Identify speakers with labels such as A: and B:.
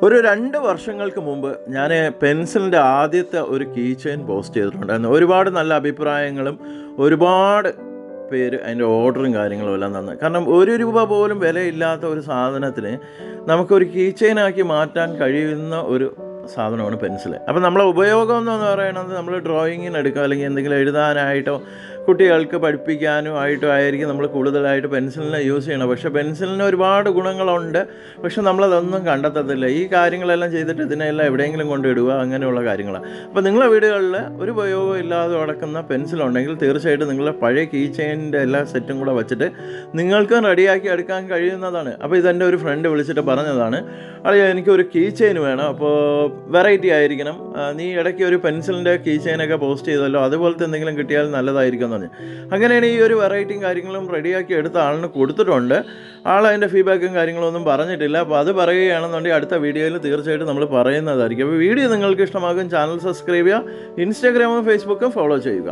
A: ഒരു 2 വർഷങ്ങൾക്ക് മുമ്പ് ഞാൻ പെൻസിലിൻ്റെ ആദ്യത്തെ ഒരു കീ ചെയിൻ പോസ്റ്റ് ചെയ്തിട്ടുണ്ടായിരുന്നു. ഒരുപാട് നല്ല അഭിപ്രായങ്ങളും ഒരുപാട് പേര് അതിൻ്റെ ഓർഡറും കാര്യങ്ങളും എല്ലാം തന്നു. കാരണം ₹1 പോലും വിലയില്ലാത്ത ഒരു സാധനത്തിന് നമുക്കൊരു കീ ചെയിനാക്കി മാറ്റാൻ കഴിയുന്ന ഒരു സാധനമാണ് പെൻസിൽ. അപ്പോൾ നമ്മളെ ഉപയോഗം എന്ന് പറയുന്നത് നമ്മൾ ഡ്രോയിങ്ങിന് എടുക്കുക, അല്ലെങ്കിൽ എന്തെങ്കിലും എഴുതാനായിട്ടോ കുട്ടികൾക്ക് പഠിപ്പിക്കാനും ആയിട്ടോ ആയിരിക്കും നമ്മൾ കൂടുതലായിട്ട് പെൻസിലിനെ യൂസ് ചെയ്യണം. പക്ഷേ പെൻസിലിന് ഒരുപാട് ഗുണങ്ങളുണ്ട്, പക്ഷെ നമ്മളതൊന്നും കണ്ടെത്തത്തില്ല. ഈ കാര്യങ്ങളെല്ലാം ചെയ്തിട്ട് ഇതിനെല്ലാം എവിടെയെങ്കിലും കൊണ്ടിടുക, അങ്ങനെയുള്ള കാര്യങ്ങളാണ്. അപ്പോൾ നിങ്ങളെ വീടുകളിൽ ഒരു ഉപയോഗം ഇല്ലാതെ കിടക്കുന്ന പെൻസിലുണ്ടെങ്കിൽ തീർച്ചയായിട്ടും നിങ്ങളുടെ പഴയ കീ ചെയിനിൻ്റെ എല്ലാ സെറ്റും കൂടെ വെച്ചിട്ട് നിങ്ങൾക്ക് റെഡിയാക്കി എടുക്കാൻ കഴിയുന്നതാണ്. അപ്പോൾ ഇതെൻ്റെ ഒരു ഫ്രണ്ട് വിളിച്ചിട്ട് പറഞ്ഞതാണ്, അളിയാ എനിക്കൊരു കീ ചെയിൻ വേണം, അപ്പോൾ വെറൈറ്റി ആയിരിക്കണം, നീ ഇടയ്ക്ക് ഒരു പെൻസിലിൻ്റെ കീ ചെയിനൊക്കെ പോസ്റ്റ് ചെയ്തല്ലോ, അതുപോലത്തെ എന്തെങ്കിലും കിട്ടിയാൽ നല്ലതായിരിക്കും എന്ന് പറഞ്ഞു. അങ്ങനെയാണ് ഈ ഒരു വെറൈറ്റിയും കാര്യങ്ങളും റെഡിയാക്കി എടുത്ത ആളിന് കൊടുത്തിട്ടുണ്ട്. ആൾ അതിൻ്റെ ഫീഡ്ബാക്കും കാര്യങ്ങളൊന്നും പറഞ്ഞിട്ടില്ല. അപ്പോൾ അത് പറയുകയാണെന്നുണ്ടെങ്കിൽ അടുത്ത വീഡിയോയിൽ തീർച്ചയായിട്ടും നമ്മൾ പറയുന്നതായിരിക്കും. അപ്പോൾ വീഡിയോ നിങ്ങൾക്ക് ഇഷ്ടമാകും, ചാനൽ സബ്സ്ക്രൈബ് ചെയ്യുക, ഇൻസ്റ്റാഗ്രാമും ഫേസ്ബുക്കും ഫോളോ ചെയ്യുക.